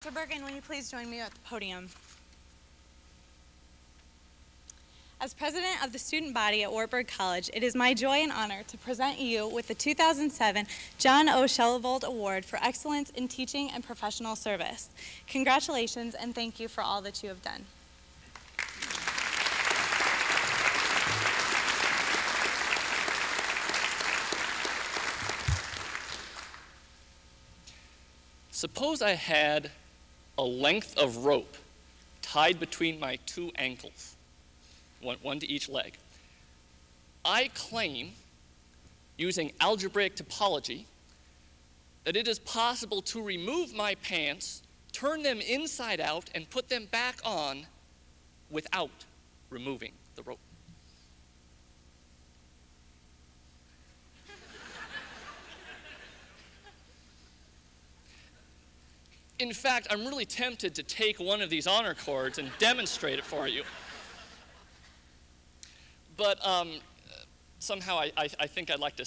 Dr. Birgen, will you please join me at the podium? As president of the student body at Wartburg College, it is my joy and honor to present you with the 2007 John O. Chellevold Award for Excellence in Teaching and Professional Service. Congratulations and thank you for all that you have done. Suppose I had a length of rope tied between my two ankles, one to each leg. I claim, using algebraic topology, that it is possible to remove my pants, turn them inside out, and put them back on without removing the rope. In fact, I'm really tempted to take one of these honor cords and demonstrate it for you. But somehow I think I'd like to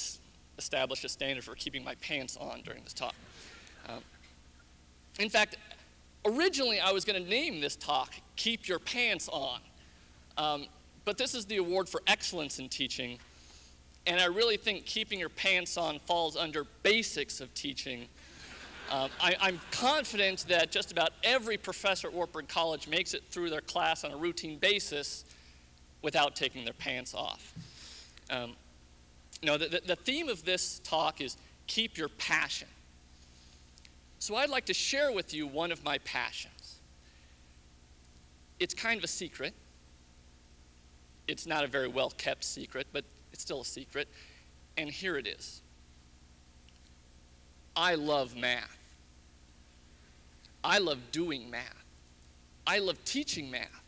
establish a standard for keeping my pants on during this talk. In fact, originally I was going to name this talk, Keep Your Pants On. But this is the award for excellence in teaching, and I really think keeping your pants on falls under basics of teaching. I'm confident that just about every professor at Wartburg College makes it through their class on a routine basis without taking their pants off. The theme of this talk is keep your passion. So I'd like to share with you one of my passions. It's kind of a secret. It's not a very well-kept secret, but it's still a secret. And here it is. I love math. I love doing math. I love teaching math.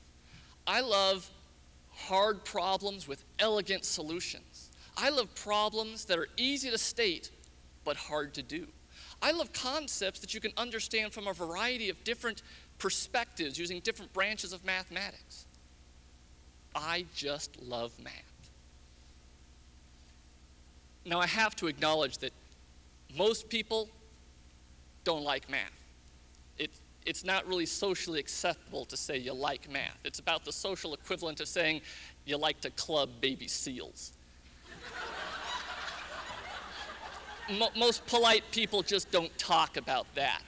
I love hard problems with elegant solutions. I love problems that are easy to state but hard to do. I love concepts that you can understand from a variety of different perspectives using different branches of mathematics. I just love math. Now I have to acknowledge that most people don't like math. It's not really socially acceptable to say you like math. It's about the social equivalent of saying you like to club baby seals. Most polite people just don't talk about that.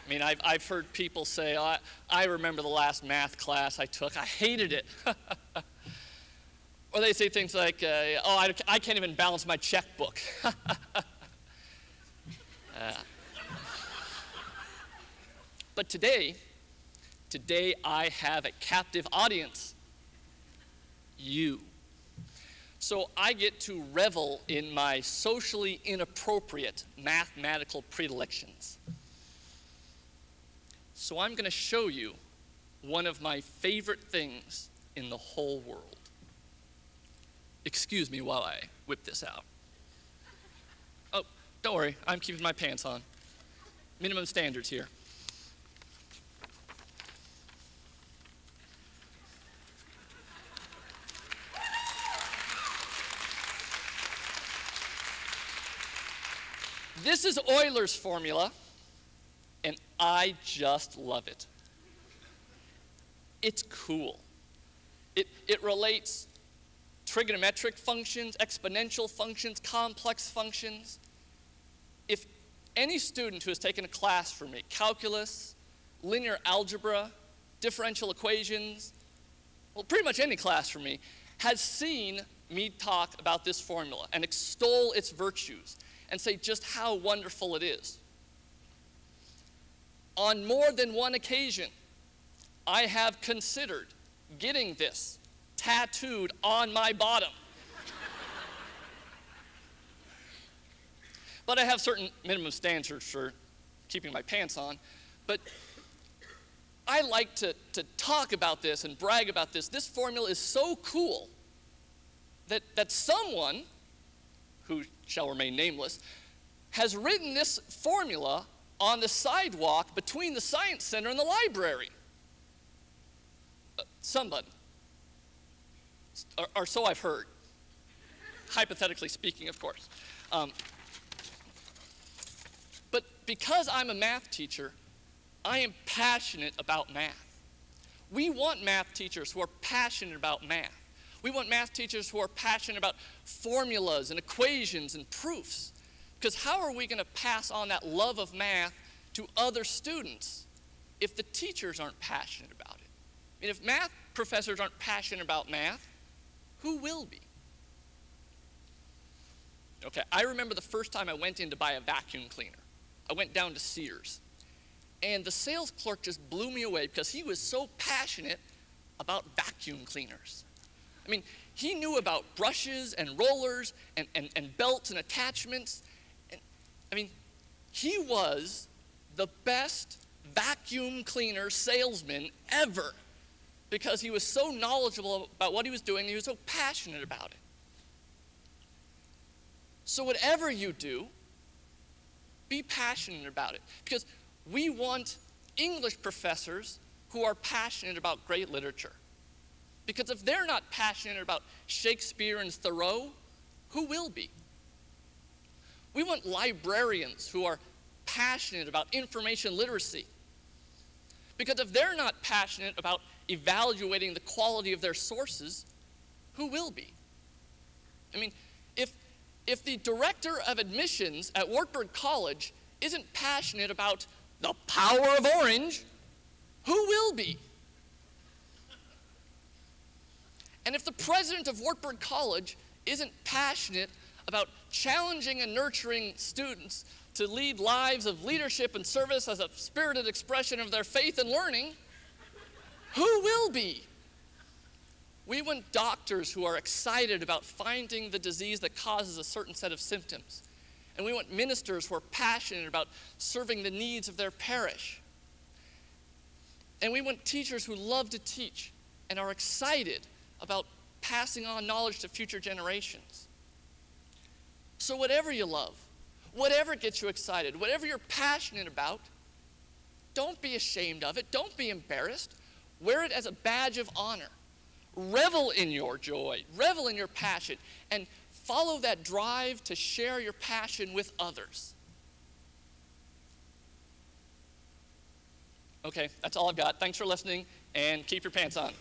I mean, I've heard people say, oh, I remember the last math class I took. I hated it. Or they say things like, oh, I can't even balance my checkbook. But today I have a captive audience, you. So I get to revel in my socially inappropriate mathematical predilections. So I'm going to show you one of my favorite things in the whole world. Excuse me while I whip this out. Oh, don't worry, I'm keeping my pants on. Minimum standards here. This is Euler's formula, and I just love it. It's cool. It relates trigonometric functions, exponential functions, complex functions. If any student who has taken a class from me, calculus, linear algebra, differential equations, well, pretty much any class from me, has seen me talk about this formula and extol its virtues and say just how wonderful it is. On more than one occasion, I have considered getting this tattooed on my bottom. But I have certain minimum standards for keeping my pants on. But I like to talk about this and brag about this. This formula is so cool that someone, who shall remain nameless, has written this formula on the sidewalk between the Science Center and the library. Somebody. Or so I've heard. Hypothetically speaking, of course. But because I'm a math teacher, I am passionate about math. We want math teachers who are passionate about math. We want math teachers who are passionate about formulas and equations and proofs. Because how are we going to pass on that love of math to other students if the teachers aren't passionate about it? I mean, if math professors aren't passionate about math, who will be? Okay, I remember the first time I went in to buy a vacuum cleaner. I went down to Sears. And the sales clerk just blew me away because he was so passionate about vacuum cleaners. I mean, he knew about brushes and rollers and belts and attachments. And, I mean, he was the best vacuum cleaner salesman ever because he was so knowledgeable about what he was doing and he was so passionate about it. So whatever you do, be passionate about it. Because we want English professors who are passionate about great literature. Because if they're not passionate about Shakespeare and Thoreau, who will be? We want librarians who are passionate about information literacy. Because if they're not passionate about evaluating the quality of their sources, who will be? I mean, if the director of admissions at Wartburg College isn't passionate about the power of orange, who will be? And if the president of Wartburg College isn't passionate about challenging and nurturing students to lead lives of leadership and service as a spirited expression of their faith and learning, who will be? We want doctors who are excited about finding the disease that causes a certain set of symptoms. And we want ministers who are passionate about serving the needs of their parish. And we want teachers who love to teach and are excited about passing on knowledge to future generations. So whatever you love, whatever gets you excited, whatever you're passionate about, don't be ashamed of it. Don't be embarrassed. Wear it as a badge of honor. Revel in your joy. Revel in your passion. And follow that drive to share your passion with others. Okay, that's all I've got. Thanks for listening, and keep your pants on.